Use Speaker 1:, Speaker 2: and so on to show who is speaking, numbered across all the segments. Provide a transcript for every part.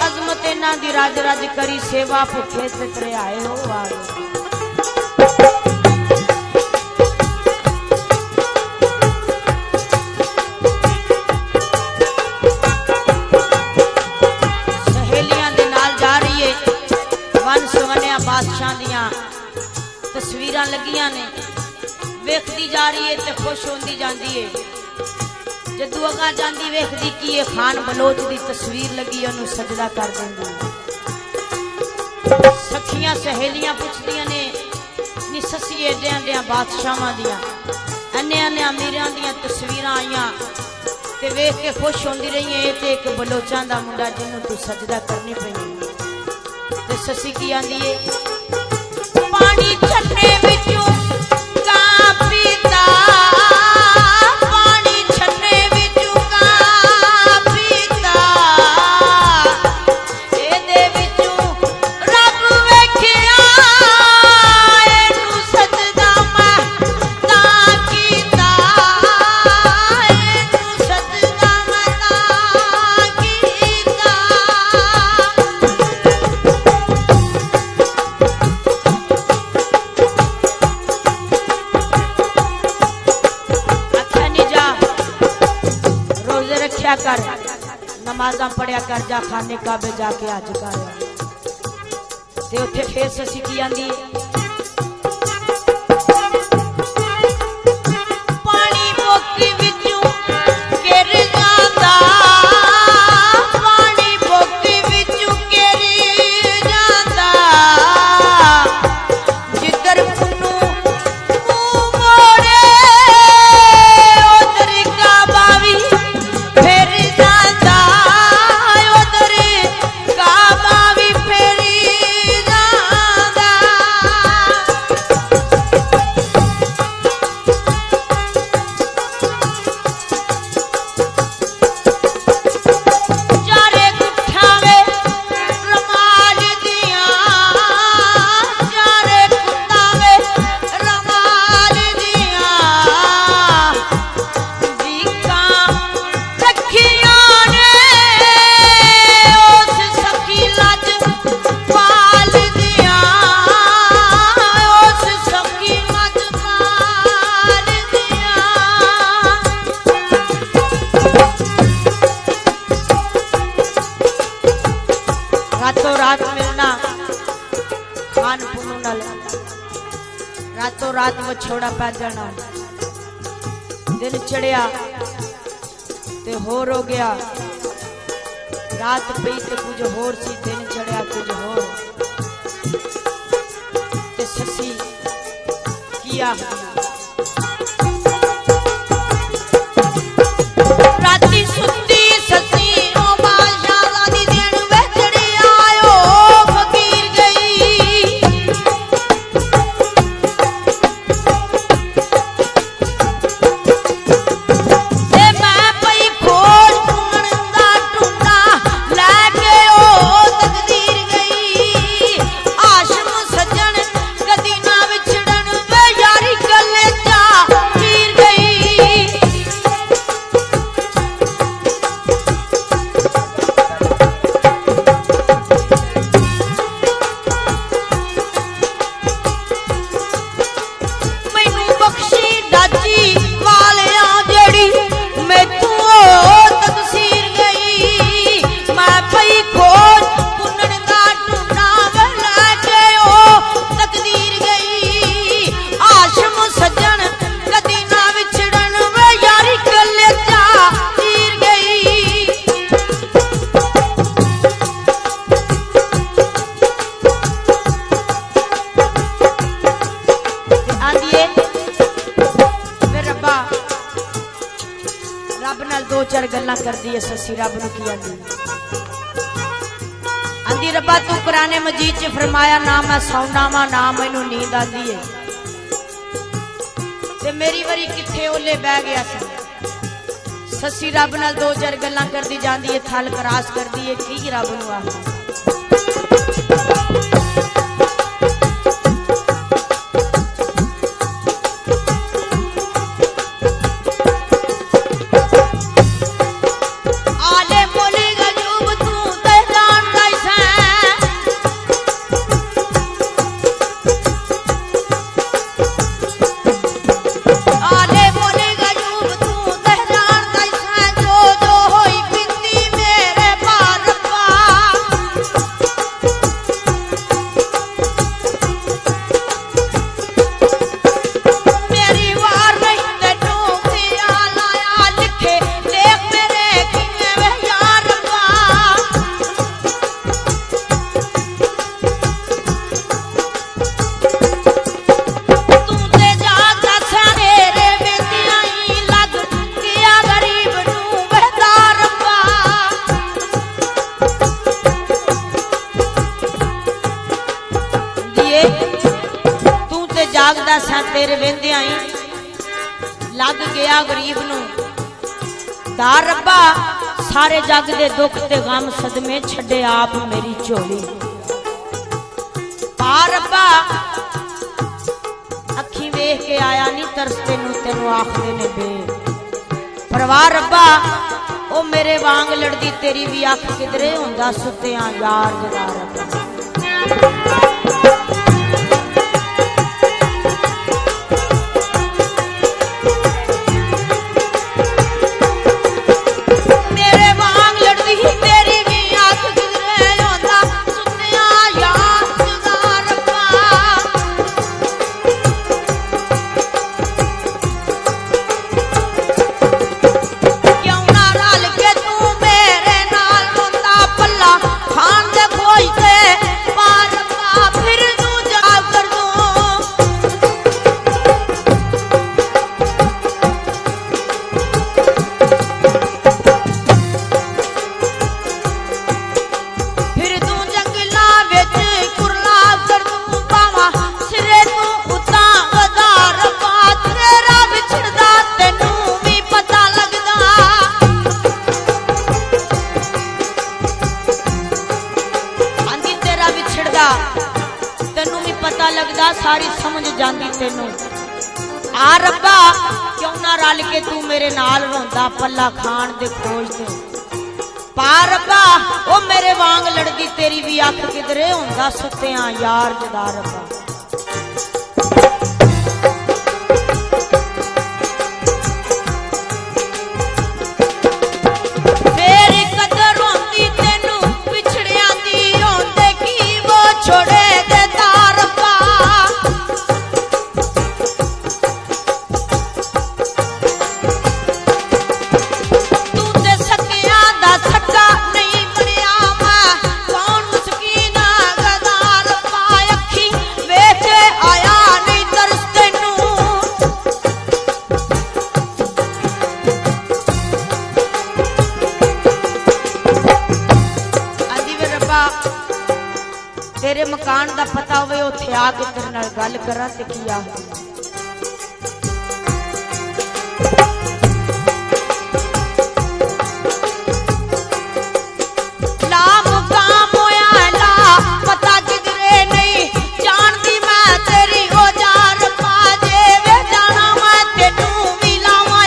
Speaker 1: अजमत इन्हां दी राज राज करी सेवा भुखे तितरे आए हो आए। सहेलियां दे नाल जा रही है वन सवनिया बादशाह दियां तस्वीरां लगियां ने वेखदी जा रही है ते खुश होंदी जांदी है। जदू अगा जांदी वेखदी कि ये खान बलोच दी तस्वीर लगी ओनू सजदा कर देंदी। सखियां सहेलियां पुछदियां ने नी ससी एडे एडे बादशाहां दियां अन्ने अन्ने अमीरां दियां तस्वीरां आईयां ते वेख के खुश होंदी रही है। ते एक बलोचां दा मुंडा जिन्नू तू सजदा करनी पई ते ससी की आंदी है पानी छन्ने विचों का पीता कर नमाजा पढ़िया कर जा खाने काबे जाके अज कर ते उत्थे फिर ससी की आंदी पानी बोकी विचों गिर जांदा पानी बोकी विचों गिर जांदा जिधर पुन्नू मुंह मोड़े उधर काबा भी रातों रात वछोड़ा पै जाना। दिन चढ़िया ते होर हो गया रात पई ते कुछ होर सी दिन चढ़िया कुछ होर ते ससी किया राती सुती ससी दो चार गल्लां कर दी है ससी रब नूं की आंदी आंदी रब्बा तू कुरान मजीद च फरमाया ना मैं सौना वा ना मैनू नींद आंदी है ते मेरी वारी किथे ओले बह गया ससी रब नाल दो चार गल्लां कर दी जांदी है थल क्रॉस कर दी है की रब नूं आखदी आले मोले गजूब तू ते जान तेरे वेंदियां ही लग गया गरीब नू दार रब्बा सारे जग दे दुख ते गम सदमे छड़े आप मेरी झोली पा रब्बा अखी वेख के आया नहीं तरसते नू तेनू आखदे ने बे परवाह रब्बा ओ मेरे वांग लड़दी तेरी भी अख किधरे हुंदा सुत्तियां यार जदा रब्बा तेनू भी पता लगदा सारी समझ जांदी तेनू आ रब्बा क्यों ना रल के तू मेरे नाल रोंदा पल्ला खान दे खोज ते पा रब्बा ओ मेरे वांग लड़दी तेरी भी अख किधरे हुंदा सुत्तियां यार जदा रब्बा छोड़े दे तारपा तू ते सकिया दा सका नहीं बनया मैं कौन मुस्कीना गदार पा अखी वेच आया नहीं तरस तेनू आंदी वे रब्बा तेरे मकान दा पता होवे उत्थे आके तेरे नाल गल करा ते की आखदी ला मुकाम होया ला पता किधरे नहीं जानदी मैं तेरी हो जार पा जे वे जाना मैं तेनू मिलावां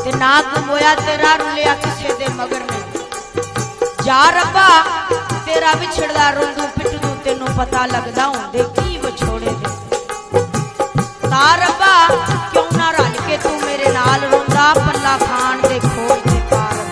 Speaker 1: अगे ना मोया तेरा रुलिया किसे दे मगर नहीं जा रब्बा तेरा बिछड़दा रोंदू पिटदू तेनू पता लगदा हुंदे की विछोड़े दे ता रब्बा क्यों ना रल के तू मेरे नाल रोंदा पल्ला खान दे खोज दे पार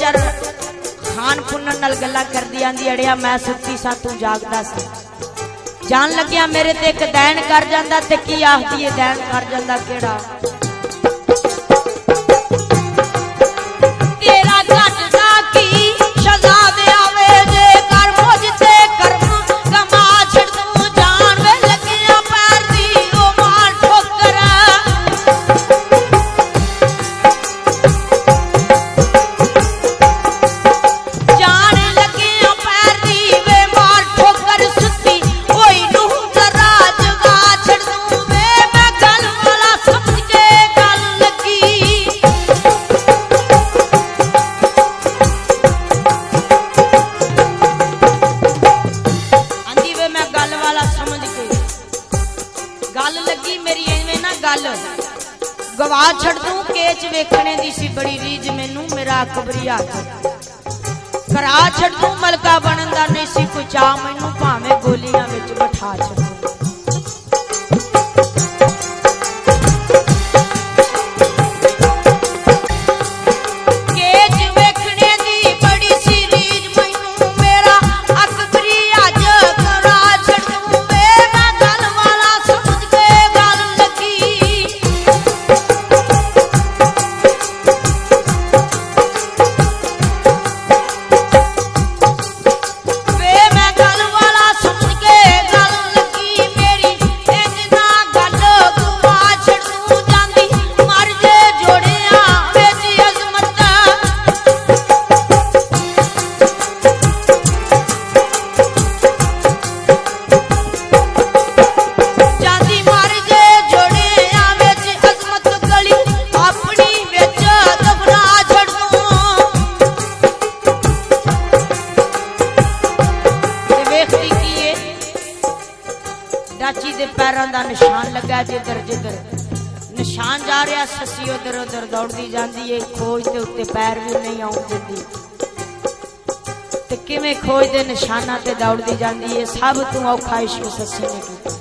Speaker 1: खान पुनन नाल गल्लां करदी आंदी अड़िया मैं सुत्ती सा तू जागदा सी जान लग्या मेरे ते एक दैन कर जांदा ते की आखदी है दैन कर जांदा केड़ा तेरा घटदा की सजा दे आवे जे कर मुझ ते कर्म कमा छड़ तू जान वे लगिया पैर दी ओ मार ठोकर जान लगिया पैर दी वे मार ठोकर सुती ओई नू जरा जगा छड़ तू वे मैं गल वाला समझ के गल लगी आंदी वे मैं गल वाला समझ के गल लगी मेरी एवें ना गल गवा छड़ दूं केच वेखने दी सी बड़ी रीज मैनू मेरा अकबरिया करा छड़ दूं मलका बनन दा नहीं सी कोई चाह मैनू भावें गोलियां विच बिठा छड़ दूं केच वेखने दी बड़ी सी रीज मैनू मेरा अकबरिया करा छड़ दूं वे मैं गल वाला समझ के गल लगी वे मैं गल वाला समझ के गल लगी मेरी इंज ना गल गुआ छड़ दूं जांदी मर जे जोड़िया विच अजमत जांदी मर जे जोड़िया विच अजमत गली अपनी विच दफना छड़ दूं ते वेखदी की है डाची दे पैरां दा निशान लगा जिधर जिधर निशान जा रहा ससी उधर उधर दौड़दी जांदी है खोज दे उत्ते पैर भी नहीं आउण दिंदी ते किवें खोज दे निशानां ते दौड़दी जांदी है सब तू औखा इश्क ससी ने कीता